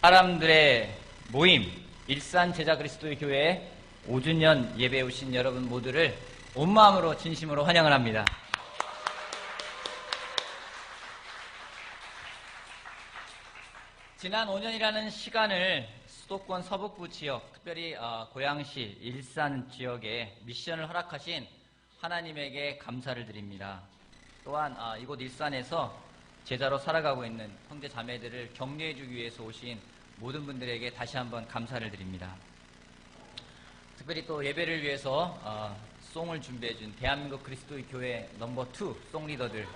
사람들의 모임, 일산 제자 그리스도의 교회 5주년 예배에 오신 여러분 모두를 온 마음으로 진심으로 환영을 합니다. 지난 5년이라는 시간을 수도권 서북부 지역, 특별히 고양시, 일산 지역에 미션을 허락하신 하나님에게 감사를 드립니다. 또한 이곳 일산에서 제자로 살아가고 있는 형제 자매들을 격려해주기 위해서 오신 모든 분들에게 다시 한번 감사를 드립니다. 특별히 또 예배를 위해서 송을 준비해준 대한민국 그리스도의 교회 넘버2 송리더들,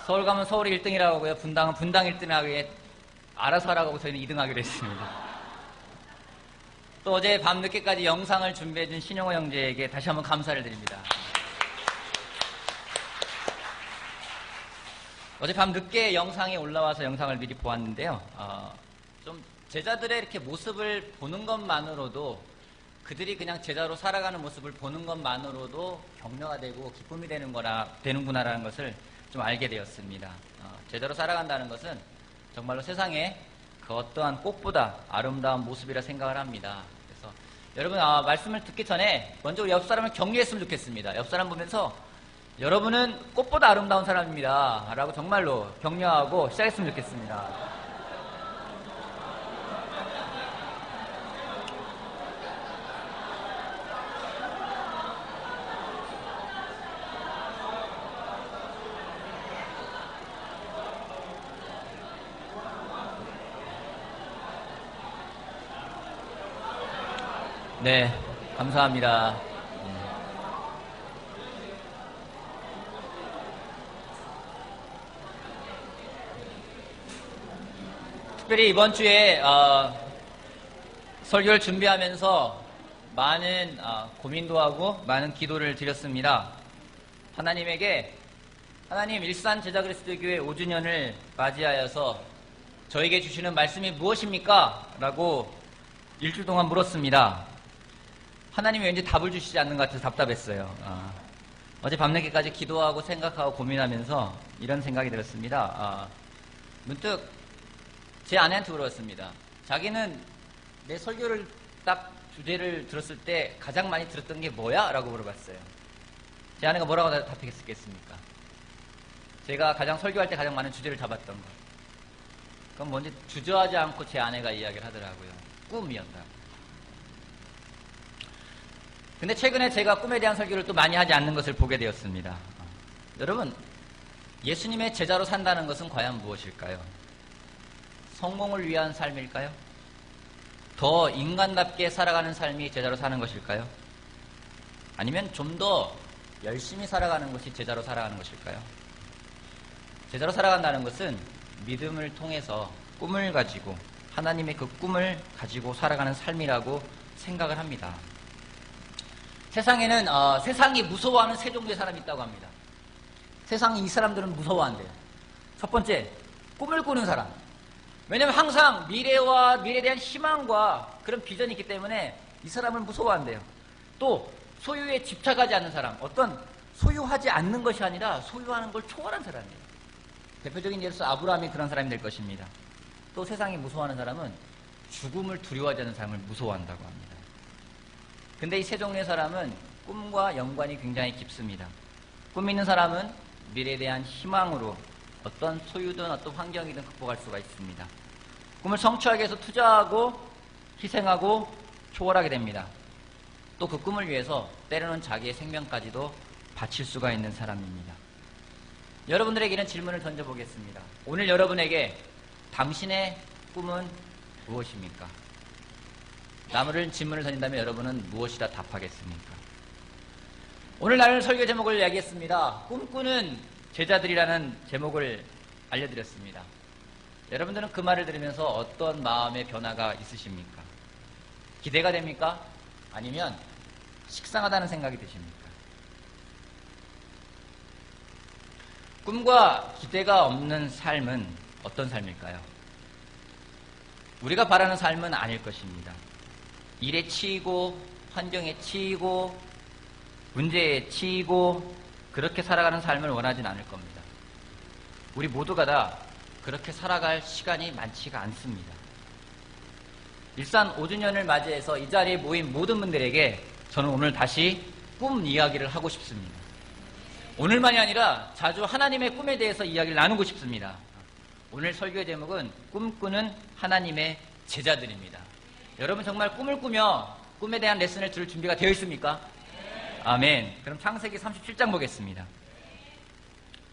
서울 가면 서울이 1등이라고 하고요, 분당은 분당 1등하기에 알아서 하라고 저희는 2등 하기로 했습니다. 또 어제 밤늦게까지 영상을 준비해준 신영호 형제에게 다시 한번 감사를 드립니다. 어제 밤 늦게 영상이 올라와서 영상을 미리 보았는데요. 좀 제자들의 이렇게 모습을 보는 것만으로도, 그들이 그냥 제자로 살아가는 모습을 보는 것만으로도 격려가 되고 기쁨이 되는구나라는 것을 좀 알게 되었습니다. 제자로 살아간다는 것은 정말로 세상에 그 어떠한 꽃보다 아름다운 모습이라 생각을 합니다. 그래서 여러분 말씀을 듣기 전에 먼저 옆 사람을 격려했으면 좋겠습니다. 옆 사람 보면서 여러분은 꽃보다 아름다운 사람입니다 라고 정말로 격려하고 시작했으면 좋겠습니다. 네, 감사합니다. 특별히 이번 주에 설교를 준비하면서 많은 고민도 하고 많은 기도를 드렸습니다. 하나님에게, 하나님, 일산 제자 그리스도의 교회 5주년을 맞이하여서 저에게 주시는 말씀이 무엇입니까? 라고 일주일 동안 물었습니다. 하나님이 왠지 답을 주시지 않는 것 같아서 답답했어요. 어제 밤늦게까지 기도하고 생각하고 고민하면서 이런 생각이 들었습니다. 문득 제 아내한테 물었습니다. 자기는 내 설교를 딱 주제를 들었을 때 가장 많이 들었던 게 뭐야? 라고 물어봤어요. 제 아내가 뭐라고 답했겠습니까? 제가 가장 설교할 때 가장 많은 주제를 잡았던 거. 그건 뭔지 주저하지 않고 제 아내가 이야기를 하더라고요. 꿈이었다. 근데 최근에 제가 꿈에 대한 설교를 또 많이 하지 않는 것을 보게 되었습니다. 여러분, 예수님의 제자로 산다는 것은 과연 무엇일까요? 성공을 위한 삶일까요? 더 인간답게 살아가는 삶이 제자로 사는 것일까요? 아니면 좀 더 열심히 살아가는 것이 제자로 살아가는 것일까요? 제자로 살아간다는 것은 믿음을 통해서 꿈을 가지고 하나님의 그 꿈을 가지고 살아가는 삶이라고 생각을 합니다. 세상에는 세상이 무서워하는 세 종류의 사람이 있다고 합니다. 세상이 이 사람들은 무서워한대요. 첫 번째, 꿈을 꾸는 사람. 왜냐하면 항상 미래와 미래에 대한 희망과 그런 비전이 있기 때문에 이 사람을 무서워한대요. 또 소유에 집착하지 않는 사람, 어떤 소유하지 않는 것이 아니라 소유하는 걸 초월한 사람이에요. 대표적인 예로서 아브라함이 그런 사람이 될 것입니다. 또 세상이 무서워하는 사람은 죽음을 두려워하지 않는 사람을 무서워한다고 합니다. 근데 이 세 종류의 사람은 꿈과 연관이 굉장히 깊습니다. 꿈 있는 사람은 미래에 대한 희망으로 어떤 소유든 어떤 환경이든 극복할 수가 있습니다. 꿈을 성취하기 위해서 투자하고 희생하고 초월하게 됩니다. 또 그 꿈을 위해서 때로는 자기의 생명까지도 바칠 수가 있는 사람입니다. 여러분들에게 이런 질문을 던져보겠습니다. 오늘 여러분에게 당신의 꿈은 무엇입니까? 남을 질문을 던진다면 여러분은 무엇이라 답하겠습니까? 오늘 나눌 설교 제목을 이야기했습니다. 꿈꾸는 제자들이라는 제목을 알려드렸습니다. 여러분들은 그 말을 들으면서 어떤 마음의 변화가 있으십니까? 기대가 됩니까? 아니면 식상하다는 생각이 드십니까? 꿈과 기대가 없는 삶은 어떤 삶일까요? 우리가 바라는 삶은 아닐 것입니다. 일에 치이고 환경에 치이고 문제에 치이고 그렇게 살아가는 삶을 원하진 않을 겁니다. 우리 모두가 다 그렇게 살아갈 시간이 많지가 않습니다. 일산 5주년을 맞이해서 이 자리에 모인 모든 분들에게 저는 오늘 다시 꿈 이야기를 하고 싶습니다. 오늘만이 아니라 자주 하나님의 꿈에 대해서 이야기를 나누고 싶습니다. 오늘 설교의 제목은 꿈꾸는 하나님의 제자들입니다. 여러분 정말 꿈을 꾸며 꿈에 대한 레슨을 들을 준비가 되어 있습니까? 아멘. 그럼 창세기 37장 보겠습니다.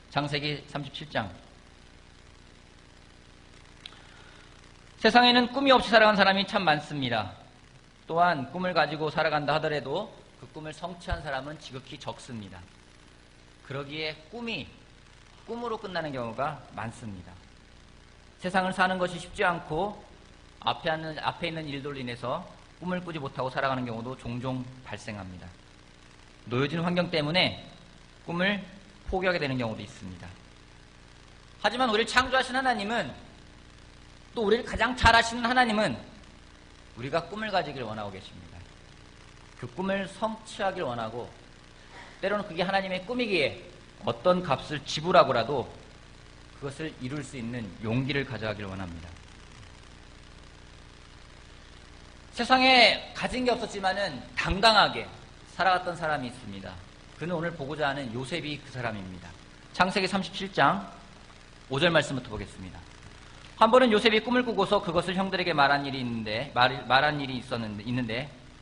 창세기 37장. 세상에는 꿈이 없이 살아간 사람이 참 많습니다. 또한 꿈을 가지고 살아간다 하더라도 그 꿈을 성취한 사람은 지극히 적습니다. 그러기에 꿈이 꿈으로 끝나는 경우가 많습니다. 세상을 사는 것이 쉽지 않고 앞에 있는 일들로 인해서 꿈을 꾸지 못하고 살아가는 경우도 종종 발생합니다. 놓여진 환경 때문에 꿈을 포기하게 되는 경우도 있습니다. 하지만 우리를 창조하신 하나님은, 또 우리를 가장 잘 아시는 하나님은 우리가 꿈을 가지길 원하고 계십니다. 그 꿈을 성취하길 원하고, 때로는 그게 하나님의 꿈이기에 어떤 값을 지불하고라도 그것을 이룰 수 있는 용기를 가져가길 원합니다. 세상에 가진 게 없었지만은 당당하게 살아갔던 사람이 있습니다. 그는 오늘 보고자 하는 요셉이 그 사람입니다. 창세기 37장 5절 말씀부터 보겠습니다. 한 번은 요셉이 꿈을 꾸고서 그것을 형들에게 말한 일이 있는데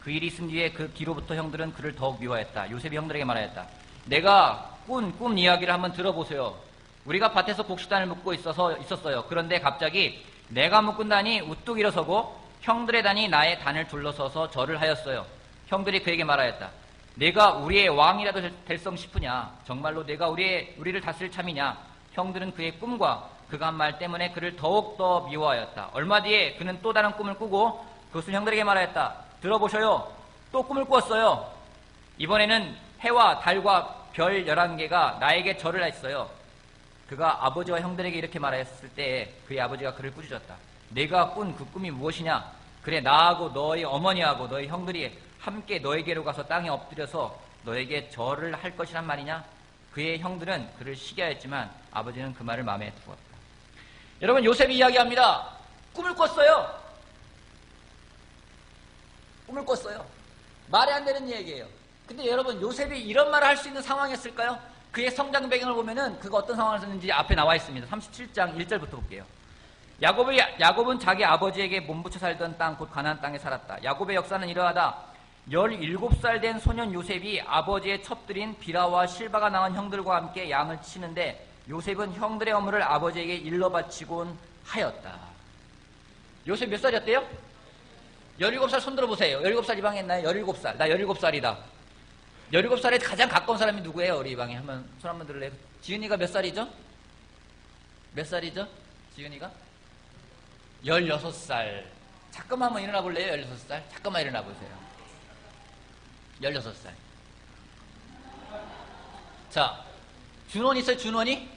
그 일이 있은 뒤에 그 뒤로부터 형들은 그를 더욱 미워했다. 요셉이 형들에게 말하였다. 내가 꾼 꿈 이야기를 한번 들어보세요. 우리가 밭에서 곡식단을 묶고 있었어요. 그런데 갑자기 내가 묶은 단이 우뚝 일어서고 형들의 단이 나의 단을 둘러서서 절을 하였어요. 형들이 그에게 말하였다. 내가 우리의 왕이라도 될성 싶으냐? 정말로 내가 우리를 다스릴 참이냐? 형들은 그의 꿈과 그가 한 말 때문에 그를 더욱더 미워하였다. 얼마 뒤에 그는 또 다른 꿈을 꾸고 그것을 형들에게 말하였다. 들어보셔요. 또 꿈을 꾸었어요. 이번에는 해와 달과 별 11개가 나에게 절을 했어요. 그가 아버지와 형들에게 이렇게 말했을 때 그의 아버지가 그를 꾸짖었다. 내가 꾼 그 꿈이 무엇이냐? 그래, 나하고 너희 어머니하고 너희 형들이 함께 너에게로 가서 땅에 엎드려서 너에게 절을 할 것이란 말이냐? 그의 형들은 그를 시기하였지만 아버지는 그 말을 마음에 두었다. 여러분, 요셉이 이야기합니다. 꿈을 꿨어요. 꿈을 꿨어요. 말이 안 되는 얘기예요. 근데 여러분, 요셉이 이런 말을 할 수 있는 상황이었을까요? 그의 성장 배경을 보면은 그가 어떤 상황에서는지 앞에 나와 있습니다. 37장 1절부터 볼게요. 야곱은 자기 아버지에게 몸부쳐 살던 땅 곧 가나안 땅에 살았다. 야곱의 역사는 이러하다. 17살 된 소년 요셉이 아버지의 첩들인 비라와 실바가 나온 형들과 함께 양을 치는데 요셉은 형들의 업무를 아버지에게 일러 바치곤 하였다. 요셉 몇 살이었대요? 17살 손 들어보세요. 17살 이 방에 있나요? 17살. 나 17살이다. 17살에 가장 가까운 사람이 누구예요? 우리 이 방에 한번 손 한번 들을래요? 지은이가 몇 살이죠? 몇 살이죠? 지은이가? 16살. 잠깐만 한번 일어나 볼래요? 16살? 잠깐만 일어나 보세요. 16살. 자, 준원이 있어요? 준원이?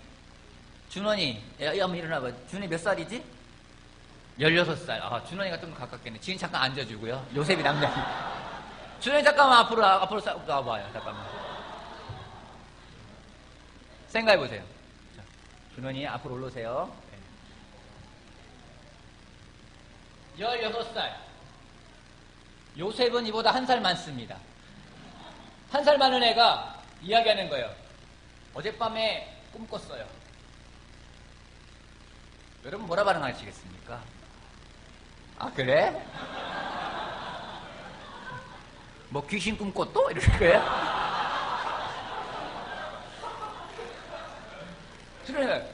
한번 일어나 봐요. 준원이 몇 살이지? 16살. 아, 준원이가 좀 가깝겠네. 지은이 잠깐 앉아주고요. 요셉이 남자. 준원이 잠깐만 앞으로 나와봐요. 잠깐만. 생각해보세요. 자, 준원이 앞으로 올라오세요. 16살. 요셉은 이보다 1살 많습니다. 1살 많은 애가 이야기하는 거예요. 어젯밤에 꿈 꿨어요. 여러분 뭐라 반응하시겠습니까? 아, 그래? 뭐 귀신 꿈 꿨도? 이럴 거예요? 그래.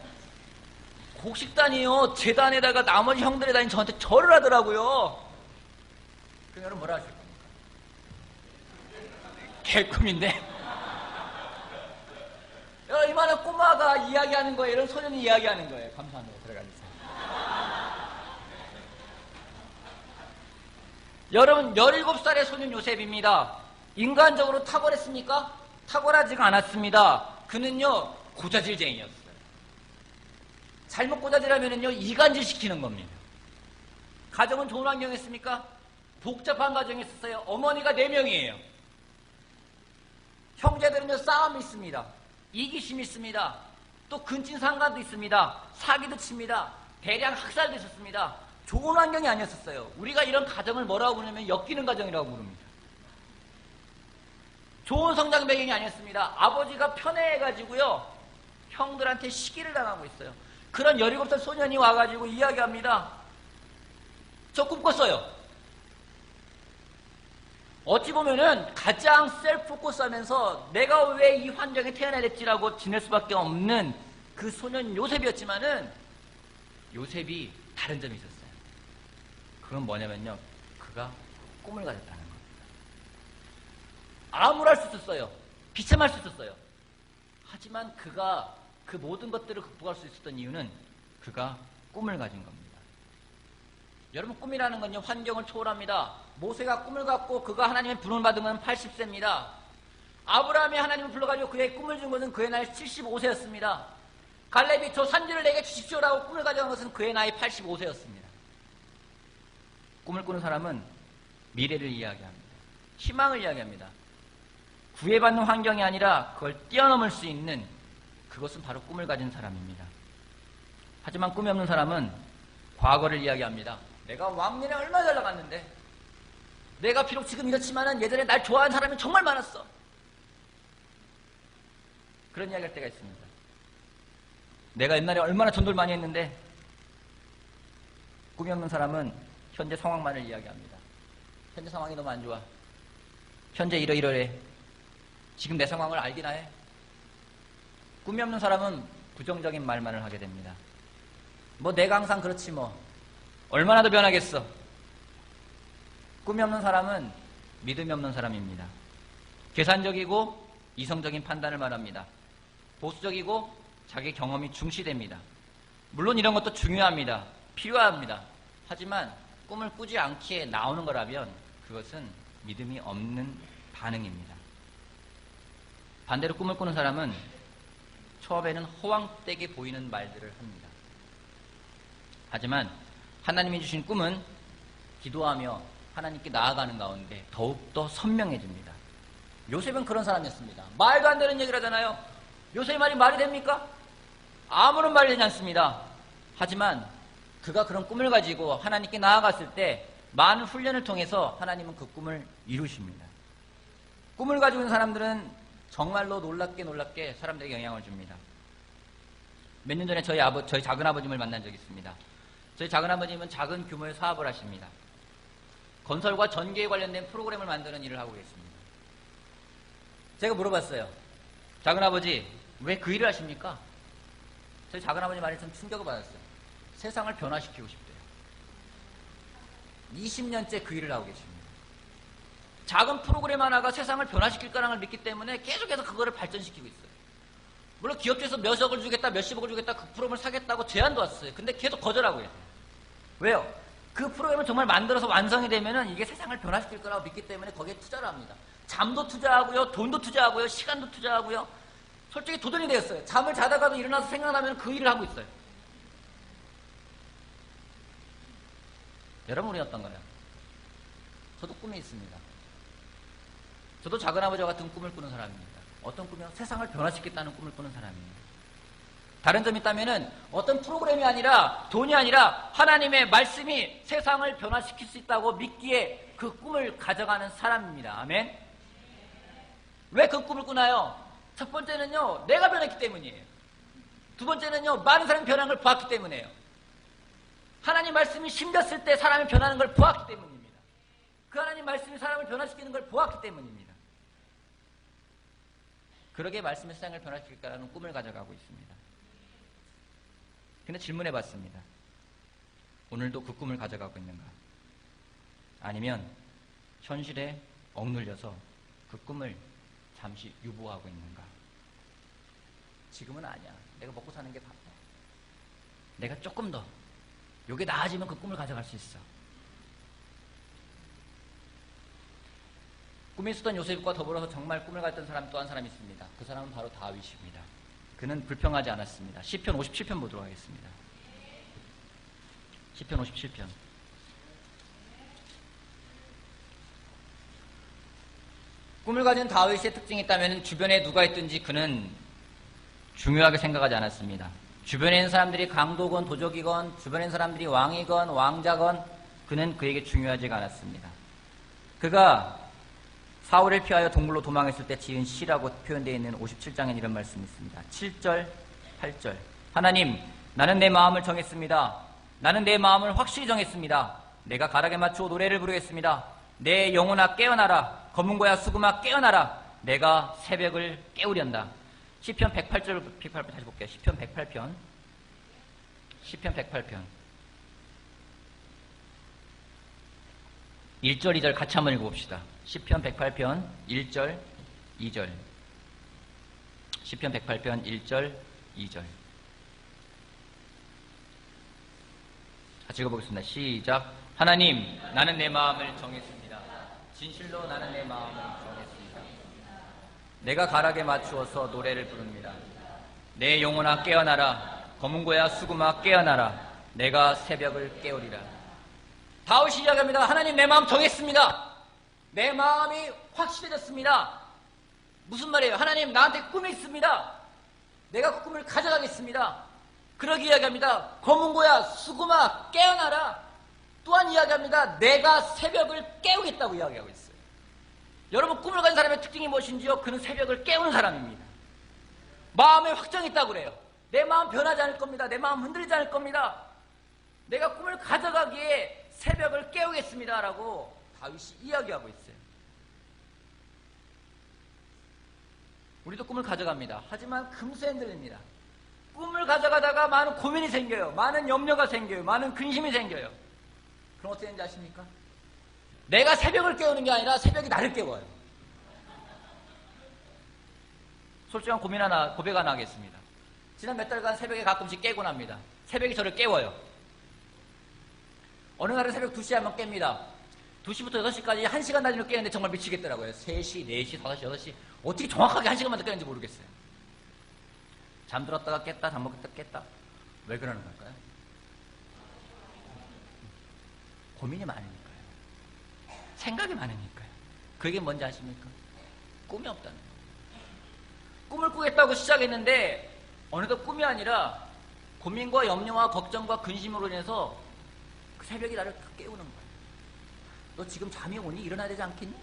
곡식단이요, 재단에다가 나머지 형들의 단이 저한테 절을 하더라고요. 그럼 여러분 뭐라 하실 겁니까? 개꿈인데? 여러분, 이만한 꼬마가 이야기하는 거예요. 이런 소년이 이야기하는 거예요. 감사합니다. 들어가주세요. 여러분, 17살의 소년 요셉입니다. 인간적으로 탁월했습니까? 탁월하지가 않았습니다. 그는요, 고자질쟁이였어요. 잘못 고자질하면은요, 이간질 시키는 겁니다. 가정은 좋은 환경이었습니까? 복잡한 가정이었어요. 어머니가 4명이에요. 형제들은요, 싸움이 있습니다. 이기심이 있습니다. 또 근친상간도 있습니다. 사기도 칩니다. 대량 학살도 있었습니다. 좋은 환경이 아니었었어요. 우리가 이런 가정을 뭐라고 부르냐면 엮이는 가정이라고 부릅니다. 좋은 성장 배경이 아니었습니다. 아버지가 편애해가지고요, 형들한테 시기를 당하고 있어요. 그런 17살 소년이 와가지고 이야기합니다. 저 꿈꿨어요. 어찌 보면은 가장 셀프 포커스 하면서 내가 왜 이 환경에 태어나야 됐지라고 지낼 수밖에 없는 그 소년 요셉이었지만은, 요셉이 다른 점이 있었어요. 그건 뭐냐면요, 그가 꿈을 가졌다는 겁니다. 암울할 수 있었어요. 비참할 수 있었어요. 하지만 그가 그 모든 것들을 극복할 수 있었던 이유는 그가 꿈을 가진 겁니다. 여러분, 꿈이라는 건요, 환경을 초월합니다. 모세가 꿈을 갖고 그가 하나님의 부름을 받은 건 80세입니다. 아브라함이 하나님을 불러가지고 그의 꿈을 준 것은 그의 나이 75세였습니다. 갈렙이 저 산지를 내게 주십시오라고 꿈을 가져간 것은 그의 나이 85세였습니다. 꿈을 꾸는 사람은 미래를 이야기합니다. 희망을 이야기합니다. 구애받는 환경이 아니라 그걸 뛰어넘을 수 있는, 그것은 바로 꿈을 가진 사람입니다. 하지만 꿈이 없는 사람은 과거를 이야기합니다. 내가 왕년에 얼마나 잘 나갔는데, 내가 비록 지금 이렇지만은 예전에 날 좋아하는 사람이 정말 많았어. 그런 이야기 할 때가 있습니다. 내가 옛날에 얼마나 전도를 많이 했는데. 꿈이 없는 사람은 현재 상황만을 이야기합니다. 현재 상황이 너무 안 좋아. 현재 이러이러해. 지금 내 상황을 알기나 해. 꿈이 없는 사람은 부정적인 말만을 하게 됩니다. 뭐 내가 항상 그렇지 뭐. 얼마나 더 변하겠어. 꿈이 없는 사람은 믿음이 없는 사람입니다. 계산적이고 이성적인 판단을 말합니다. 보수적이고 자기 경험이 중시됩니다. 물론 이런 것도 중요합니다. 필요합니다. 하지만 꿈을 꾸지 않기에 나오는 거라면 그것은 믿음이 없는 반응입니다. 반대로 꿈을 꾸는 사람은 처음에는 허황되게 보이는 말들을 합니다. 하지만 하나님이 주신 꿈은 기도하며 하나님께 나아가는 가운데 더욱더 선명해집니다. 요셉은 그런 사람이었습니다. 말도 안 되는 얘기를 하잖아요. 요셉의 말이 말이 됩니까? 아무런 말이 되지 않습니다. 하지만 그가 그런 꿈을 가지고 하나님께 나아갔을 때 많은 훈련을 통해서 하나님은 그 꿈을 이루십니다. 꿈을 가지고 있는 사람들은 정말로 놀랍게 사람들에게 영향을 줍니다. 몇 년 전에 저희 작은 아버님을 만난 적이 있습니다. 저희 작은 아버님은 작은 규모의 사업을 하십니다. 건설과 전기에 관련된 프로그램을 만드는 일을 하고 계십니다. 제가 물어봤어요. 작은 아버지, 왜 그 일을 하십니까? 저희 작은 아버지 말에 좀 충격을 받았어요. 세상을 변화시키고 싶대요. 20년째 그 일을 하고 계십니다. 작은 프로그램 하나가 세상을 변화시킬 거라는 걸 믿기 때문에 계속해서 그거를 발전시키고 있어요. 물론 기업체에서 몇억을 주겠다, 몇십억을 주겠다, 그 프로그램을 사겠다고 제안도 왔어요. 근데 계속 거절하고 있어요. 왜요? 그 프로그램을 정말 만들어서 완성이 되면은 이게 세상을 변화시킬 거라고 믿기 때문에 거기에 투자를 합니다. 잠도 투자하고요, 돈도 투자하고요, 시간도 투자하고요. 솔직히 도전이 되었어요. 잠을 자다가도 일어나서 생각나면 그 일을 하고 있어요. 여러분이 어떤가요? 저도 꿈이 있습니다. 저도 작은 아버지와 같은 꿈을 꾸는 사람입니다. 어떤 꿈이요? 세상을 변화시키겠다는 꿈을 꾸는 사람입니다. 다른 점이 있다면은 어떤 프로그램이 아니라 돈이 아니라 하나님의 말씀이 세상을 변화시킬 수 있다고 믿기에 그 꿈을 가져가는 사람입니다. 아멘. 왜 그 꿈을 꾸나요? 첫 번째는요, 내가 변했기 때문이에요. 두 번째는요, 많은 사람이 변한 걸 보았기 때문이에요. 하나님 말씀이 심겼을 때 사람이 변하는 걸 보았기 때문입니다. 그 하나님 말씀이 사람을 변화시키는 걸 보았기 때문입니다. 그러게 말씀의 세상을 변화시킬까라는 꿈을 가져가고 있습니다. 근데 질문해 봤습니다. 오늘도 그 꿈을 가져가고 있는가? 아니면 현실에 억눌려서 그 꿈을 잠시 유보하고 있는가? 지금은 아니야. 내가 먹고 사는 게 바빠. 내가 조금 더 요게 나아지면 그 꿈을 가져갈 수 있어. 꿈이 있었던 요셉과 더불어서 정말 꿈을 가졌던 사람 또 한 사람이 있습니다. 그 사람은 바로 다윗입니다. 그는 불평하지 않았습니다. 시편 57편 보도록 하겠습니다. 시편 57편. 꿈을 가진 다윗의 특징이 있다면 주변에 누가 있든지 그는 중요하게 생각하지 않았습니다. 주변에 있는 사람들이 강도건 도적이건 주변에 있는 사람들이 왕이건 왕자건 그는 그에게 중요하지가 않았습니다. 그가 사울을 피하여 동굴로 도망했을 때 지은 시라고 표현되어 있는 57장에 이런 말씀이 있습니다. 7절, 8절. 하나님, 나는 내 마음을 정했습니다. 나는 내 마음을 확실히 정했습니다. 내가 가락에 맞추어 노래를 부르겠습니다. 내 영혼아 깨어나라. 검은고야 수금아 깨어나라. 내가 새벽을 깨우련다. 시편 108절, 108편 다시 볼게요. 시편 108편. 시편 108편. 1절, 2절 같이 한번 읽어봅시다. 시편 108편 1절, 2절. 시편 108편 1절, 2절. 같이 읽어보겠습니다. 시작. 하나님, 나는 내 마음을 정했습니다. 진실로 나는 내 마음을 정했습니다. 내가 가락에 맞추어서 노래를 부릅니다. 내 영혼아 깨어나라. 검은고야 수금아 깨어나라. 내가 새벽을 깨우리라. 다윗이 이야기합니다. 하나님, 내 마음 정했습니다. 내 마음이 확실해졌습니다. 무슨 말이에요? 하나님, 나한테 꿈이 있습니다. 내가 그 꿈을 가져가겠습니다. 그러기 이야기합니다. 검은고야 수금아 깨어나라. 또한 이야기합니다. 내가 새벽을 깨우겠다고 이야기하고 있어요. 여러분, 꿈을 가진 사람의 특징이 무엇인지요? 그는 새벽을 깨우는 사람입니다. 마음에 확정이 있다고 그래요. 내 마음 변하지 않을 겁니다. 내 마음 흔들리지 않을 겁니다. 내가 꿈을 가져가기에 새벽을 깨우겠습니다 라고 다윗이 이야기하고 있어요. 우리도 꿈을 가져갑니다. 하지만 금세 흔들립니다. 꿈을 가져가다가 많은 고민이 생겨요. 많은 염려가 생겨요. 많은 근심이 생겨요. 그럼 어떻게 되는지 아십니까? 내가 새벽을 깨우는 게 아니라 새벽이 나를 깨워요. 솔직한 고백 하나 하겠습니다. 지난 몇 달간 새벽에 가끔씩 깨곤 합니다. 새벽이 저를 깨워요. 어느 날은 새벽 2시에 한번 깹니다. 2시부터 6시까지 1시간 단위로 깨는데 정말 미치겠더라고요. 3시, 4시, 5시, 6시. 어떻게 정확하게 1시간만 더 깨는지 모르겠어요. 잠들었다가 깼다, 잠먹었다 깼다. 왜 그러는 걸까요? 고민이 많으니까요. 생각이 많으니까요. 그게 뭔지 아십니까? 꿈이 없다는 거예요. 꿈을 꾸겠다고 시작했는데 어느덧 꿈이 아니라 고민과 염려와 걱정과 근심으로 인해서 그 새벽이 나를 깨우는 거예요. 너 지금 잠이 오니? 일어나야 되지 않겠니?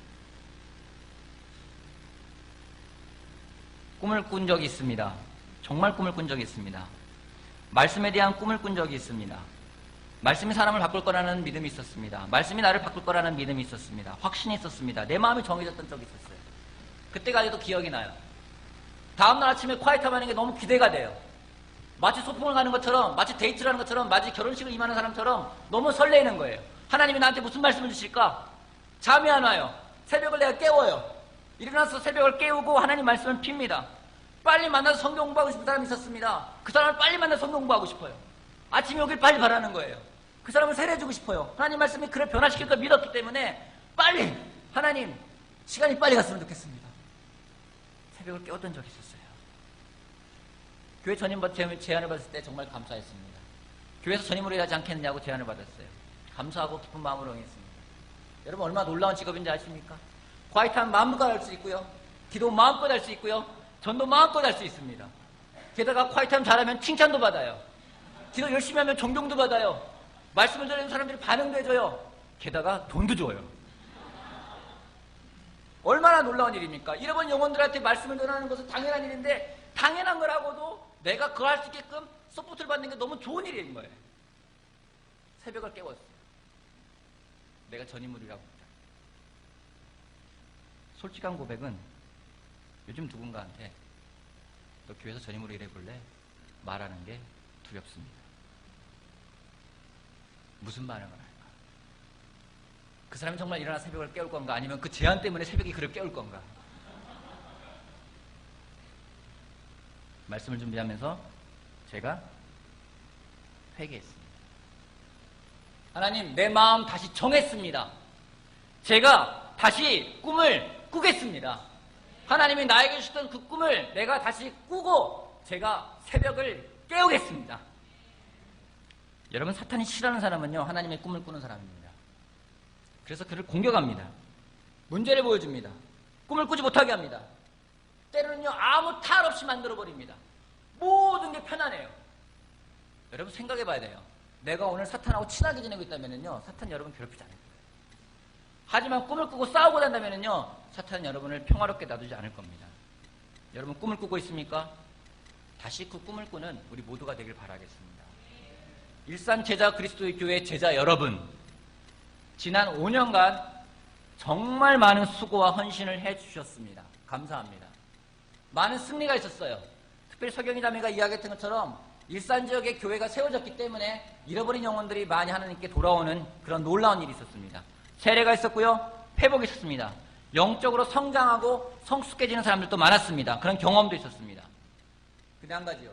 꿈을 꾼 적이 있습니다. 정말 꿈을 꾼 적이 있습니다. 말씀에 대한 꿈을 꾼 적이 있습니다. 말씀이 사람을 바꿀 거라는 믿음이 있었습니다. 말씀이 나를 바꿀 거라는 믿음이 있었습니다. 확신이 있었습니다. 내 마음이 정해졌던 적이 있었어요. 그때가 아직도 기억이 나요. 다음날 아침에 콰이트함 하는 게 너무 기대가 돼요. 마치 소풍을 가는 것처럼, 마치 데이트를 하는 것처럼, 마치 결혼식을 임하는 사람처럼 너무 설레는 거예요. 하나님이 나한테 무슨 말씀을 주실까? 잠이 안 와요. 새벽을 내가 깨워요. 일어나서 새벽을 깨우고 하나님 말씀을 핍니다. 빨리 만나서 성경 공부하고 싶은 사람이 있었습니다. 그 사람을 빨리 만나서 성경 공부하고 싶어요. 아침에 오길 빨리 바라는 거예요. 그 사람을 세례해주고 싶어요. 하나님 말씀이 그를 변화시킬 걸 믿었기 때문에 빨리 하나님 시간이 빨리 갔으면 좋겠습니다. 새벽을 깨웠던 적이 있었어요. 교회 전임 제안을 받았을 때 정말 감사했습니다. 교회에서 전임으로 일하지 않겠느냐고 제안을 받았어요. 감사하고 기쁜 마음으로 응했습니다. 여러분 얼마나 놀라운 직업인지 아십니까? 과이탄 마음껏 할 수 있고요. 기도 마음껏 할 수 있고요. 전도 마음껏 할 수 있습니다. 게다가 콰이타임 잘하면 칭찬도 받아요. 기도 열심히 하면 존경도 받아요. 말씀을 들으는 사람들이 반응도 해줘요. 게다가 돈도 줘요. 얼마나 놀라운 일입니까? 잃어버린 영혼들한테 말씀을 전하는 것은 당연한 일인데 당연한 거라고도 내가 그거 할 수 있게끔 서포트를 받는 게 너무 좋은 일인 거예요. 새벽을 깨웠어요. 내가 전인물이라고 했다. 솔직한 고백은 요즘 누군가한테 너 교회에서 전임으로 일해볼래? 말하는 게 두렵습니다. 무슨 반응을 할까? 그 사람이 정말 일어나 새벽을 깨울 건가? 아니면 그 제안 때문에 새벽이 그를 깨울 건가? 말씀을 준비하면서 제가 회개했습니다. 하나님, 내 마음 다시 정했습니다. 제가 다시 꿈을 꾸겠습니다. 하나님이 나에게 주셨던 그 꿈을 내가 다시 꾸고 제가 새벽을 깨우겠습니다. 여러분, 사탄이 싫어하는 사람은요, 하나님의 꿈을 꾸는 사람입니다. 그래서 그를 공격합니다. 문제를 보여줍니다. 꿈을 꾸지 못하게 합니다. 때로는요, 아무 탈 없이 만들어버립니다. 모든 게 편안해요. 여러분 생각해 봐야 돼요. 내가 오늘 사탄하고 친하게 지내고 있다면요, 사탄 여러분 괴롭히지 않을 거예요. 하지만 꿈을 꾸고 싸우고 난다면요, 사탄은 여러분을 평화롭게 놔두지 않을 겁니다. 여러분 꿈을 꾸고 있습니까? 다시 그 꿈을 꾸는 우리 모두가 되길 바라겠습니다. 일산 제자 그리스도의 교회 제자 여러분, 지난 5년간 정말 많은 수고와 헌신을 해주셨습니다. 감사합니다. 많은 승리가 있었어요. 특별히 서경희 자매가 이야기했던 것처럼 일산 지역에 교회가 세워졌기 때문에 잃어버린 영혼들이 많이 하나님께 돌아오는 그런 놀라운 일이 있었습니다. 세례가 있었고요, 회복이 있었습니다. 영적으로 성장하고 성숙해지는 사람들도 많았습니다. 그런 경험도 있었습니다. 근데 한 가지요,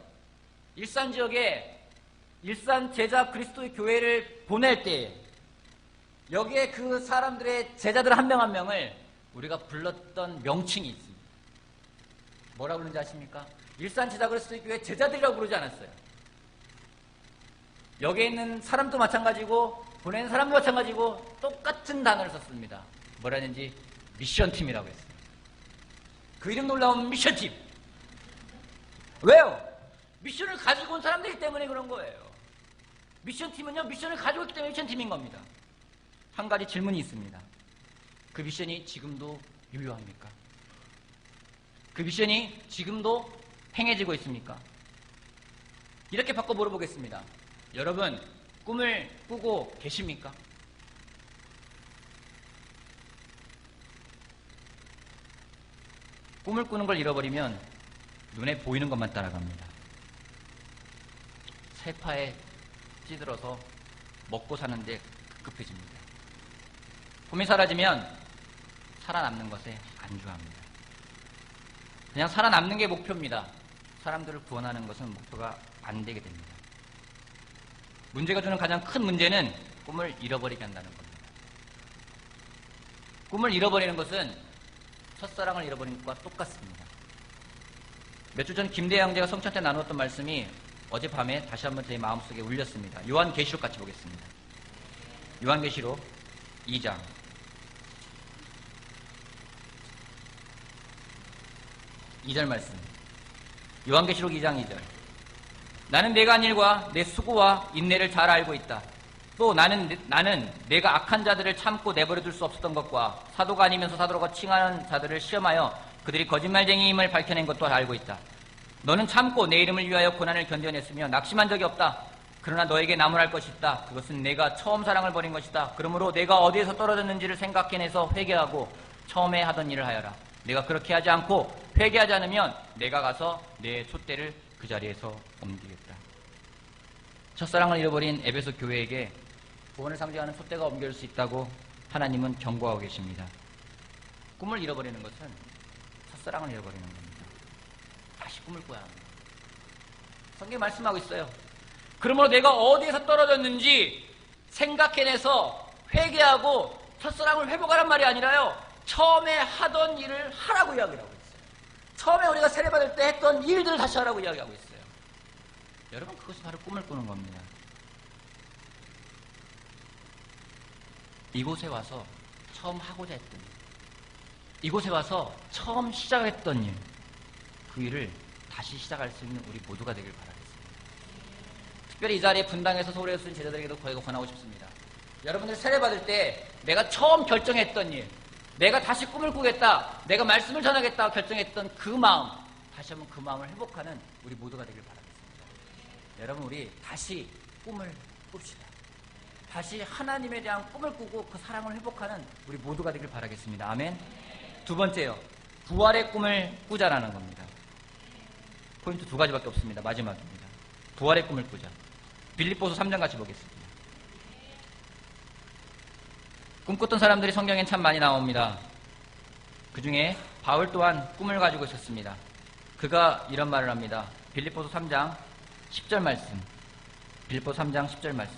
일산 지역에 일산 제자 그리스도의 교회를 보낼 때 여기에 그 사람들의 제자들 한 명 한 명을 우리가 불렀던 명칭이 있습니다. 뭐라고 부르는지 아십니까? 일산 제자 그리스도의 교회 제자들이라고 부르지 않았어요. 여기에 있는 사람도 마찬가지고 보낸 사람도 마찬가지고 똑같은 단어를 썼습니다. 뭐라는지 미션팀이라고 했어요. 그 이름 놀라운 미션팀. 왜요? 미션을 가지고 온 사람들이기 때문에 그런 거예요. 미션팀은요, 미션을 가지고 있기 때문에 미션팀인 겁니다. 한 가지 질문이 있습니다. 그 미션이 지금도 유효합니까? 그 미션이 지금도 행해지고 있습니까? 이렇게 바꿔 물어보겠습니다. 여러분, 꿈을 꾸고 계십니까? 꿈을 꾸는 걸 잃어버리면 눈에 보이는 것만 따라갑니다. 세파에 찌들어서 먹고 사는데 급급해집니다. 꿈이 사라지면 살아남는 것에 안주합니다. 그냥 살아남는 게 목표입니다. 사람들을 구원하는 것은 목표가 안 되게 됩니다. 문제가 주는 가장 큰 문제는 꿈을 잃어버리게 한다는 겁니다. 꿈을 잃어버리는 것은 첫사랑을 잃어버리는 것과 똑같습니다. 몇 주 전 김대희 형제가 성찬 때 나누었던 말씀이 어젯밤에 다시 한번 제 마음속에 울렸습니다. 요한계시록 같이 보겠습니다. 요한계시록 2장 2절 말씀. 요한계시록 2장 2절. 나는 내가 한 일과 내 수고와 인내를 잘 알고 있다. 또 나는 내가 악한 자들을 참고 내버려둘 수 없었던 것과 사도가 아니면서 사도라고 칭하는 자들을 시험하여 그들이 거짓말쟁이임을 밝혀낸 것도 알고 있다. 너는 참고 내 이름을 위하여 고난을 견뎌냈으며 낙심한 적이 없다. 그러나 너에게 나무랄 것이 있다. 그것은 내가 처음 사랑을 버린 것이다. 그러므로 내가 어디에서 떨어졌는지를 생각해내서 회개하고 처음에 하던 일을 하여라. 내가 그렇게 하지 않고 회개하지 않으면 내가 가서 내 촛대를 그 자리에서 옮기겠다. 첫사랑을 잃어버린 에베소 교회에게 구원을 상징하는 촛대가 옮겨질 수 있다고 하나님은 경고하고 계십니다. 꿈을 잃어버리는 것은 첫사랑을 잃어버리는 겁니다. 다시 꿈을 꿔야 합니다. 성경에 말씀하고 있어요. 그러므로 내가 어디에서 떨어졌는지 생각해내서 회개하고 첫사랑을 회복하란 말이 아니라요, 처음에 하던 일을 하라고 이야기를 하고 있어요. 처음에 우리가 세례받을 때 했던 일들을 다시 하라고 이야기하고 있어요. 여러분, 그것이 바로 꿈을 꾸는 겁니다. 이곳에 와서 처음 하고자 했던 일, 이곳에 와서 처음 시작했던 일, 그 일을 다시 시작할 수 있는 우리 모두가 되길 바라겠습니다. 특별히 이 자리에 분당에서 서울에 쓰는 제자들에게도 거기가 권하고 싶습니다. 여러분들 세례받을 때 내가 처음 결정했던 일, 내가 다시 꿈을 꾸겠다, 내가 말씀을 전하겠다 결정했던 그 마음, 다시 한번 그 마음을 회복하는 우리 모두가 되길 바라겠습니다. 여러분, 우리 다시 꿈을 꿉시다. 다시 하나님에 대한 꿈을 꾸고 그 사랑을 회복하는 우리 모두가 되길 바라겠습니다. 아멘. 두 번째요, 부활의 꿈을 꾸자라는 겁니다. 포인트 두 가지밖에 없습니다. 마지막입니다. 부활의 꿈을 꾸자. 빌립보서 3장 같이 보겠습니다. 꿈꿨던 사람들이 성경엔 참 많이 나옵니다. 그 중에 바울 또한 꿈을 가지고 있었습니다. 그가 이런 말을 합니다. 빌립보서 3장 10절 말씀. 빌립보서 3장 10절 말씀.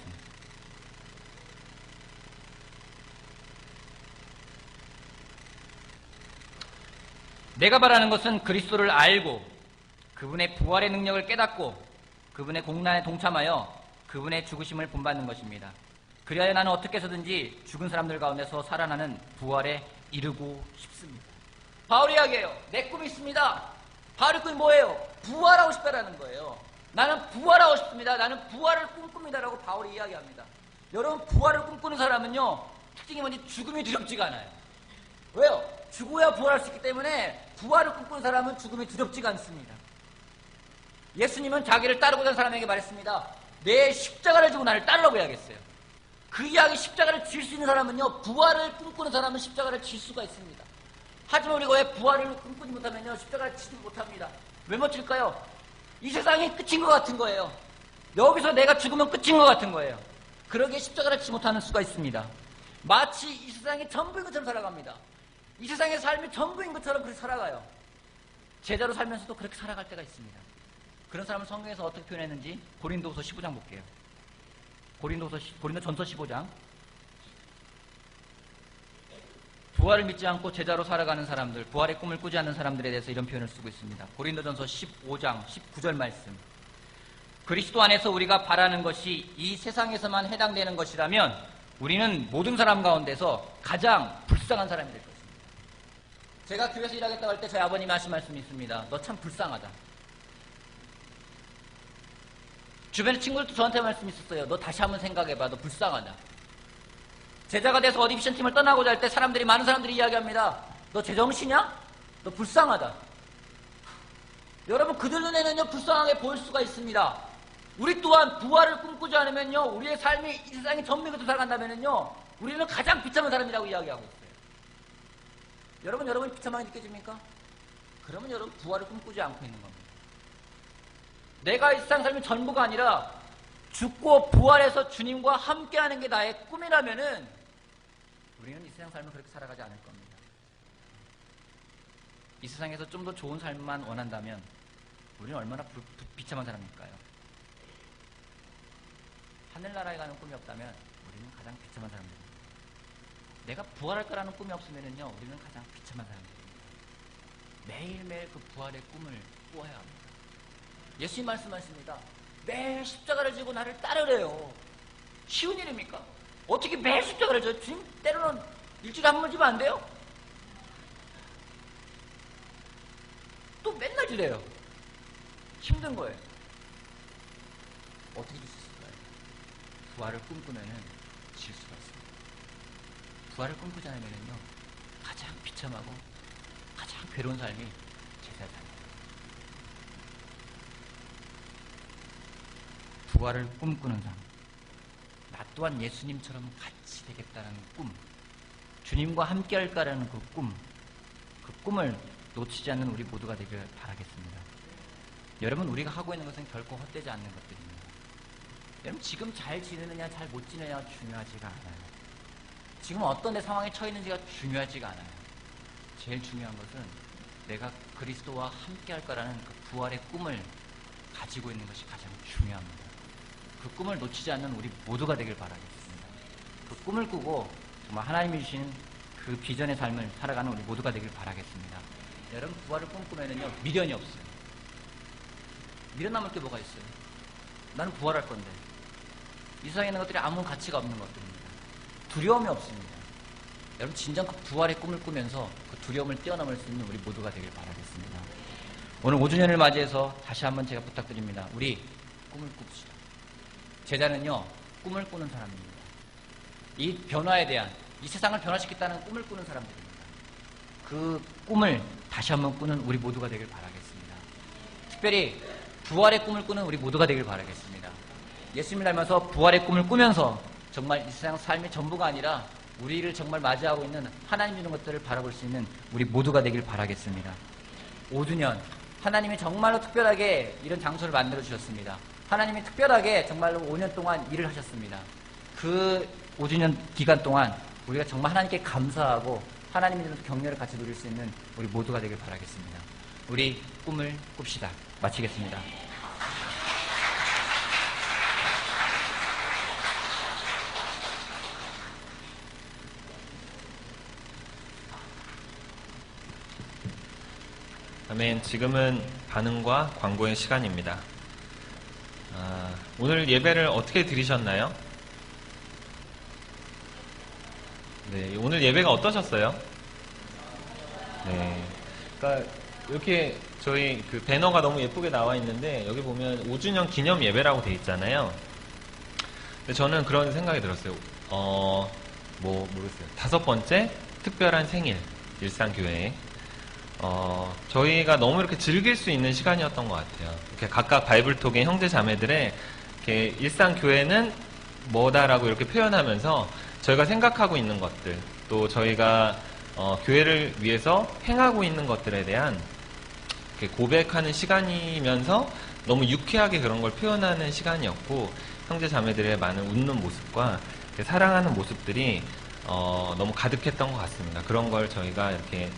내가 바라는 것은 그리스도를 알고 그분의 부활의 능력을 깨닫고 그분의 공난에 동참하여 그분의 죽으심을 본받는 것입니다. 그리하여 나는 어떻게 해서든지 죽은 사람들 가운데서 살아나는 부활에 이르고 싶습니다. 바울이 이야기해요. 내 꿈이 있습니다. 바울의 꿈이 뭐예요? 부활하고 싶다라는 거예요. 나는 부활하고 싶습니다. 나는 부활을 꿈꿉니다라고 바울이 이야기합니다. 여러분, 부활을 꿈꾸는 사람은요, 특징이 뭔지 죽음이 두렵지가 않아요. 왜요? 죽어야 부활할 수 있기 때문에 부활을 꿈꾸는 사람은 죽음이 두렵지가 않습니다. 예수님은 자기를 따르고자 하는 사람에게 말했습니다. 내 십자가를 지고 나를 따르라고 이야기했어요. 그 이야기 십자가를 질 수 있는 사람은요, 부활을 꿈꾸는 사람은 십자가를 질 수가 있습니다. 하지만 우리가 왜 부활을 꿈꾸지 못하면요, 십자가를 치지 못합니다. 왜 못 칠까요? 이 세상이 끝인 것 같은 거예요. 여기서 내가 죽으면 끝인 것 같은 거예요. 그러기에 십자가를 치지 못하는 수가 있습니다. 마치 이 세상이 전부인 것처럼 살아갑니다. 이 세상의 삶이 전부인 것처럼 그렇게 살아가요. 제자로 살면서도 그렇게 살아갈 때가 있습니다. 그런 사람을 성경에서 어떻게 표현했는지 고린도후서 15장 볼게요. 고린도전서 15장. 부활을 믿지 않고 제자로 살아가는 사람들, 부활의 꿈을 꾸지 않는 사람들에 대해서 이런 표현을 쓰고 있습니다. 고린도전서 15장 19절 말씀. 그리스도 안에서 우리가 바라는 것이 이 세상에서만 해당되는 것이라면 우리는 모든 사람 가운데서 가장 불쌍한 사람이 될 것입니다. 제가 교회에서 일하겠다고 할 때 저희 아버님이 하신 말씀이 있습니다. 너 참 불쌍하다. 주변의 친구들도 저한테 말씀이 있었어요. 너 다시 한번 생각해봐. 너 불쌍하다. 제자가 돼서 어디 미션팀을 떠나고자 할 때 많은 사람들이 이야기합니다. 너 제정신이야? 너 불쌍하다. 여러분, 그들 눈에는요, 불쌍하게 보일 수가 있습니다. 우리 또한 부활을 꿈꾸지 않으면요, 우리의 삶이 이 세상이 전부인 것으로 살아간다면요, 우리는 가장 비참한 사람이라고 이야기하고 있어요. 여러분이 비참하게 느껴집니까? 그러면 여러분 부활을 꿈꾸지 않고 있는 겁니다. 내가 이 세상 삶이 전부가 아니라 죽고 부활해서 주님과 함께하는 게 나의 꿈이라면은 우리는 이 세상 삶을 그렇게 살아가지 않을 겁니다. 이 세상에서 좀 더 좋은 삶만 원한다면 우리는 얼마나 비참한 사람일까요? 하늘나라에 가는 꿈이 없다면 우리는 가장 비참한 사람들입니다. 내가 부활할 거라는 꿈이 없으면요, 우리는 가장 비참한 사람들입니다. 매일매일 그 부활의 꿈을 꾸어야 합니다. 예수님 말씀하십니다. 매일 십자가를 지고 나를 따르래요. 쉬운 일입니까? 어떻게 매일 십자가를 져요? 주님 때로는 일주일에 한 번 지면 안 돼요? 또 맨날 지래요. 힘든 거예요. 어떻게 질 수 있을까요? 부활을 꿈꾸면은 질 수가 있습니다. 부활을 꿈꾸지 않으면요, 가장 비참하고 가장 괴로운 삶이 제자의 삶입니다. 부활을 꿈꾸는 삶, 나 또한 예수님처럼 같이 되겠다는 꿈, 주님과 함께 할까라는 그 꿈을 놓치지 않는 우리 모두가 되길 바라겠습니다. 여러분, 우리가 하고 있는 것은 결코 헛되지 않는 것들입니다. 여러분, 지금 잘 지내느냐 잘 못 지내느냐가 중요하지가 않아요. 지금 어떤 내 상황에 처해 있는지가 중요하지가 않아요. 제일 중요한 것은 내가 그리스도와 함께 할까라는 그 부활의 꿈을 가지고 있는 것이 가장 중요합니다. 그 꿈을 놓치지 않는 우리 모두가 되길 바라겠습니다. 그 꿈을 꾸고 정말 하나님이 주신 그 비전의 삶을 살아가는 우리 모두가 되길 바라겠습니다. 여러분, 부활을 꿈꾸면은요, 미련이 없어요. 미련 남을 게 뭐가 있어요? 나는 부활할 건데. 이 세상에 있는 것들이 아무 가치가 없는 것들입니다. 두려움이 없습니다. 여러분, 진정 그 부활의 꿈을 꾸면서 그 두려움을 뛰어넘을 수 있는 우리 모두가 되길 바라겠습니다. 오늘 5주년을 맞이해서 다시 한번 제가 부탁드립니다. 우리 꿈을 꿉시다. 제자는요, 꿈을 꾸는 사람입니다. 이 변화에 대한, 이 세상을 변화시키겠다는 꿈을 꾸는 사람들입니다. 그 꿈을 다시 한번 꾸는 우리 모두가 되길 바라겠습니다. 특별히 부활의 꿈을 꾸는 우리 모두가 되길 바라겠습니다. 예수님을 닮아서 부활의 꿈을 꾸면서 정말 이 세상 삶의 전부가 아니라 우리를 정말 맞이하고 있는 하나님 주는 것들을 바라볼 수 있는 우리 모두가 되길 바라겠습니다. 5주년, 하나님이 정말로 특별하게 이런 장소를 만들어 주셨습니다. 하나님이 특별하게 정말로 5년 동안 일을 하셨습니다. 그 5주년 기간 동안 우리가 정말 하나님께 감사하고 하나님이 주는 격려를 같이 누릴 수 있는 우리 모두가 되길 바라겠습니다. 우리 꿈을 꿉시다. 마치겠습니다. 아멘. 지금은 반응과 광고의 시간입니다. 오늘 예배를 어떻게 드리셨나요? 네, 오늘 예배가 어떠셨어요? 네, 그러니까 이렇게 저희 그 배너가 너무 예쁘게 나와 있는데 여기 보면 5주년 기념 예배라고 돼 있잖아요. 근데 저는 그런 생각이 들었어요. 모르겠어요. 5번째 특별한 생일 일상교회. 저희가 너무 이렇게 즐길 수 있는 시간이었던 것 같아요. 이렇게 각각 바이블톡의 형제 자매들의 이렇게 일상교회는 뭐다라고 이렇게 표현하면서 저희가 생각하고 있는 것들, 또 저희가 교회를 위해서 행하고 있는 것들에 대한 이렇게 고백하는 시간이면서 너무 유쾌하게 그런 걸 표현하는 시간이었고, 형제 자매들의 많은 웃는 모습과 사랑하는 모습들이 너무 가득했던 것 같습니다. 그런 걸 저희가 이렇게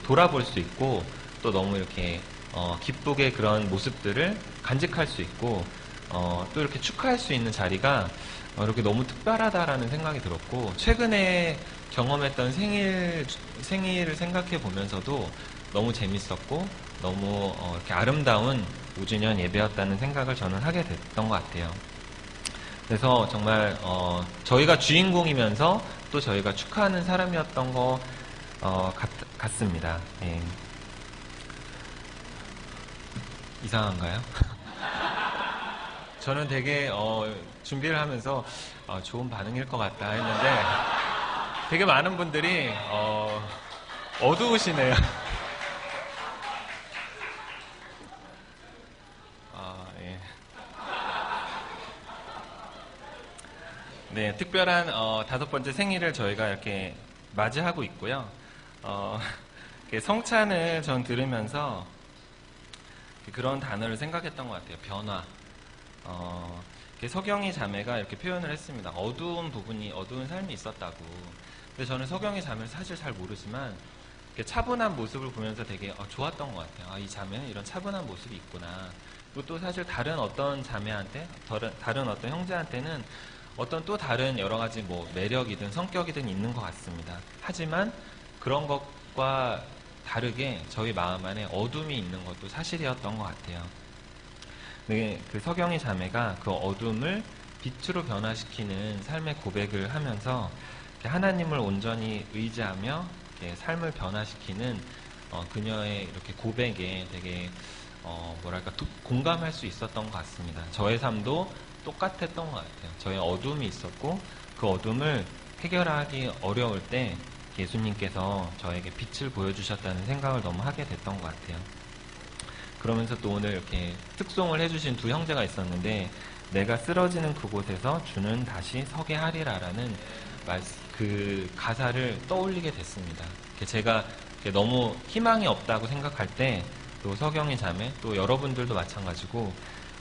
돌아볼 수 있고, 또 너무 이렇게 기쁘게 그런 모습들을 간직할 수 있고, 또 이렇게 축하할 수 있는 자리가 이렇게 너무 특별하다라는 생각이 들었고, 최근에 경험했던 생일을 생각해 보면서도 너무 재밌었고, 너무 이렇게 아름다운 5주년 예배였다는 생각을 저는 하게 됐던 것 같아요. 그래서 정말 저희가 주인공이면서 또 저희가 축하하는 사람이었던 것 같습니다. 예. 이상한가요? 저는 되게 준비를 하면서 좋은 반응일 것 같다 했는데 되게 많은 분들이 어두우시네요. 예. 네, 특별한 5번째 생일을 저희가 이렇게 맞이하고 있고요. 성찬을 전 들으면서 그런 단어를 생각했던 것 같아요. 변화. 서경이 자매가 이렇게 표현을 했습니다. 어두운 부분이, 어두운 삶이 있었다고. 근데 저는 서경이 자매를 사실 잘 모르지만 차분한 모습을 보면서 되게 좋았던 것 같아요. 이 자매는 이런 차분한 모습이 있구나. 그리고 또 사실 다른 어떤 자매한테, 다른 어떤 형제한테는 어떤 또 다른 여러 가지 뭐 매력이든 성격이든 있는 것 같습니다. 하지만 그런 것과 다르게 저희 마음 안에 어둠이 있는 것도 사실이었던 것 같아요. 네, 그 서경이 자매가 그 어둠을 빛으로 변화시키는 삶의 고백을 하면서 하나님을 온전히 의지하며 삶을 변화시키는 그녀의 이렇게 고백에 되게 공감할 수 있었던 것 같습니다. 저의 삶도 똑같았던 것 같아요. 저의 어둠이 있었고 그 어둠을 해결하기 어려울 때 예수님께서 저에게 빛을 보여주셨다는 생각을 너무 하게 됐던 것 같아요. 그러면서 또 오늘 이렇게 특송을 해주신 두 형제가 있었는데, 내가 쓰러지는 그곳에서 주는 다시 서게 하리라라는 그 가사를 떠올리게 됐습니다. 제가 너무 희망이 없다고 생각할 때, 또 서경이 자매, 또 여러분들도 마찬가지고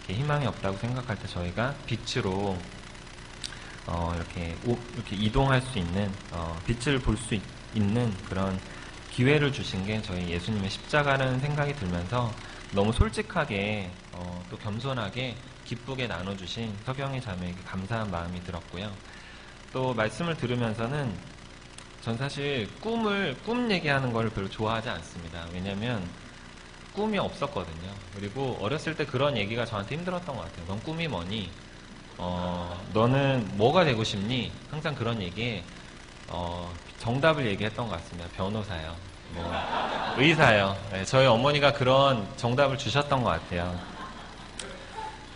희망이 없다고 생각할 때 저희가 빛으로 이렇게 이동할 수 있는, 빛을 볼 수 있는 그런 기회를 주신 게 저희 예수님의 십자가라는 생각이 들면서 너무 솔직하게 또 겸손하게 기쁘게 나눠주신 서경이 자매에게 감사한 마음이 들었고요. 또 말씀을 들으면서는 전 사실 꿈 얘기하는 걸 별로 좋아하지 않습니다. 왜냐면 꿈이 없었거든요. 그리고 어렸을 때 그런 얘기가 저한테 힘들었던 것 같아요. 넌 꿈이 뭐니? 너는 뭐가 되고 싶니? 항상 그런 얘기에 정답을 얘기했던 것 같습니다. 변호사요. 의사요. 네, 저희 어머니가 그런 정답을 주셨던 것 같아요.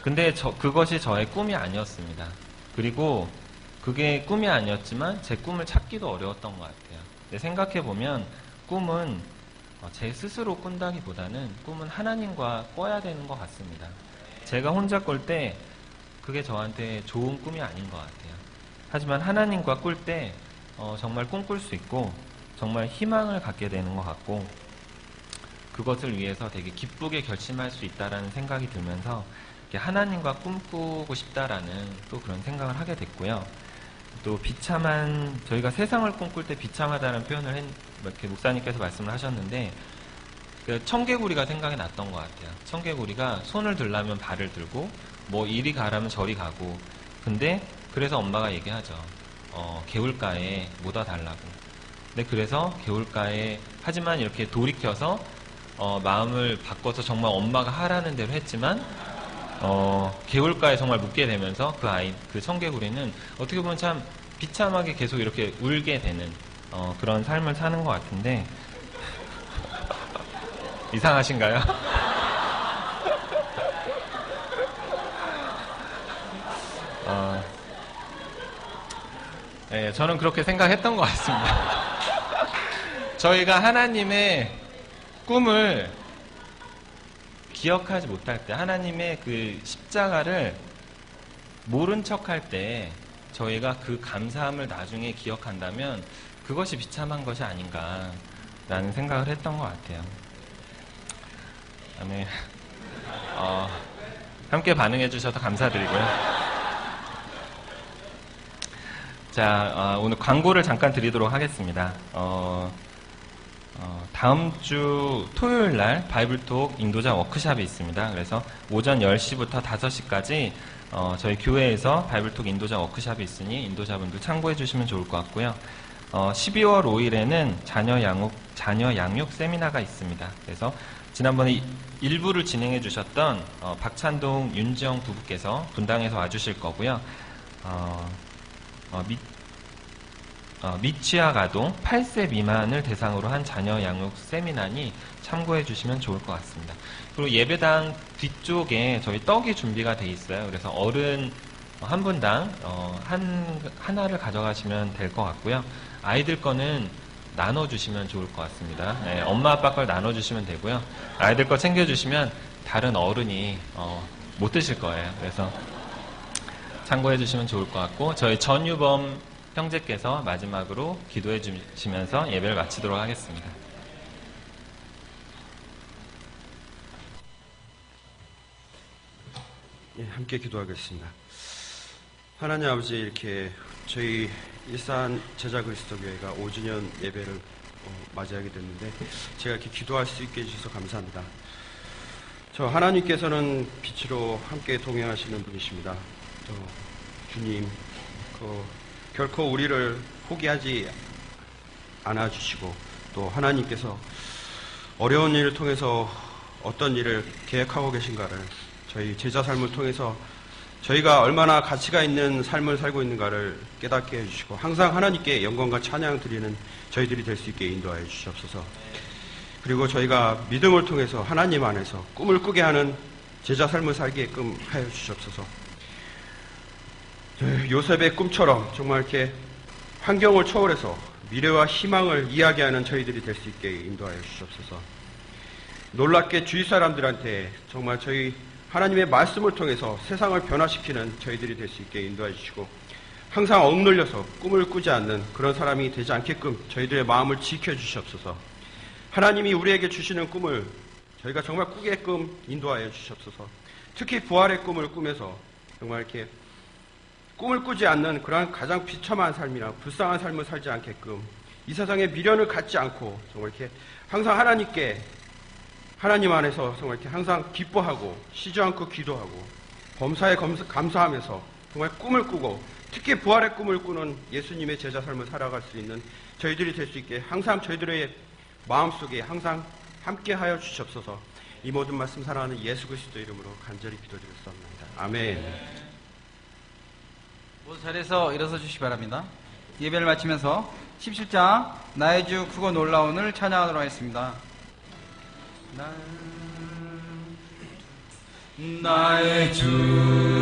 근데 그것이 저의 꿈이 아니었습니다. 그리고 그게 꿈이 아니었지만 제 꿈을 찾기도 어려웠던 것 같아요. 근데 생각해보면 꿈은 제 스스로 꾼다기보다는 꿈은 하나님과 꿔야 되는 것 같습니다. 제가 혼자 꿀 때 그게 저한테 좋은 꿈이 아닌 것 같아요. 하지만 하나님과 꿀 때 정말 꿈꿀 수 있고 정말 희망을 갖게 되는 것 같고, 그것을 위해서 되게 기쁘게 결심할 수 있다라는 생각이 들면서 하나님과 꿈꾸고 싶다라는 또 그런 생각을 하게 됐고요. 또 저희가 세상을 꿈꿀 때 비참하다는 표현을 이렇게 목사님께서 말씀을 하셨는데, 그 청개구리가 생각이 났던 것 같아요. 청개구리가 손을 들라면 발을 들고 뭐 이리 가라면 저리 가고, 근데 그래서 엄마가 얘기하죠. 개울가에 못 와달라고. 근데 그래서 개울가에, 하지만 이렇게 돌이켜서 마음을 바꿔서 정말 엄마가 하라는 대로 했지만 개울가에 정말 묵게 되면서 그 청개구리는 어떻게 보면 참 비참하게 계속 이렇게 울게 되는 그런 삶을 사는 것 같은데, 이상하신가요? 네, 저는 그렇게 생각했던 것 같습니다. 저희가 하나님의 꿈을 기억하지 못할 때, 하나님의 그 십자가를 모른 척할 때 저희가 그 감사함을 나중에 기억한다면 그것이 비참한 것이 아닌가라는 생각을 했던 것 같아요. 다음에 함께 반응해 주셔서 감사드리고요. 자, 오늘 광고를 잠깐 드리도록 하겠습니다. 다음 주 토요일 날 바이블톡 인도자 워크샵이 있습니다. 그래서 오전 10시부터 5시까지 저희 교회에서 바이블톡 인도자 워크샵이 있으니 인도자분들 참고해 주시면 좋을 것 같고요. 12월 5일에는 자녀 양육 세미나가 있습니다. 그래서 지난번에 일부를 진행해 주셨던 박찬동, 윤지영 부부께서 분당에서 와주실 거고요. 미취학 아동 8세 미만을 대상으로 한 자녀 양육 세미나니 참고해 주시면 좋을 것 같습니다. 그리고 예배당 뒤쪽에 저희 떡이 준비가 돼 있어요. 그래서 어른 한 분당 하나를 가져가시면 될 것 같고요. 아이들 거는 나눠주시면 좋을 것 같습니다. 네, 엄마 아빠 걸 나눠주시면 되고요. 아이들 거 챙겨주시면 다른 어른이 못 드실 거예요. 그래서 참고해 주시면 좋을 것 같고, 저희 전유범 형제께서 마지막으로 기도해 주시면서 예배를 마치도록 하겠습니다. 예, 함께 기도하겠습니다. 하나님 아버지, 이렇게 저희 일산 제자 그리스도 교회가 5주년 예배를 맞이하게 됐는데 제가 이렇게 기도할 수 있게 해주셔서 감사합니다. 저 하나님께서는 빛으로 함께 동행하시는 분이십니다. 주님, 결코 우리를 포기하지 않아 주시고, 또 하나님께서 어려운 일을 통해서 어떤 일을 계획하고 계신가를 저희 제자 삶을 통해서 저희가 얼마나 가치가 있는 삶을 살고 있는가를 깨닫게 해주시고, 항상 하나님께 영광과 찬양 드리는 저희들이 될 수 있게 인도하여 주시옵소서. 그리고 저희가 믿음을 통해서 하나님 안에서 꿈을 꾸게 하는 제자 삶을 살게끔 하여 주시옵소서. 요셉의 꿈처럼 정말 이렇게 환경을 초월해서 미래와 희망을 이야기하는 저희들이 될 수 있게 인도하여 주시옵소서. 놀랍게 주위 사람들한테 정말 저희 하나님의 말씀을 통해서 세상을 변화시키는 저희들이 될 수 있게 인도해 주시고, 항상 억눌려서 꿈을 꾸지 않는 그런 사람이 되지 않게끔 저희들의 마음을 지켜주시옵소서. 하나님이 우리에게 주시는 꿈을 저희가 정말 꾸게끔 인도하여 주시옵소서. 특히 부활의 꿈을 꾸면서 정말 이렇게 꿈을 꾸지 않는 그러한 가장 비참한 삶이나 불쌍한 삶을 살지 않게끔, 이 세상에 미련을 갖지 않고 정말 이렇게 항상 하나님 안에서 정말 이렇게 항상 기뻐하고 쉬지 않고 기도하고 범사에 감사하면서 정말 꿈을 꾸고, 특히 부활의 꿈을 꾸는 예수님의 제자 삶을 살아갈 수 있는 저희들이 될 수 있게 항상 저희들의 마음속에 항상 함께하여 주시옵소서. 이 모든 말씀 사랑하는 예수 그리스도 이름으로 간절히 기도드렸습니다. 아멘. 모두 자리에서 일어서 주시기 바랍니다. 예배를 마치면서 17장 나의 주 크고 놀라운을 찬양하도록 하겠습니다. 나의 주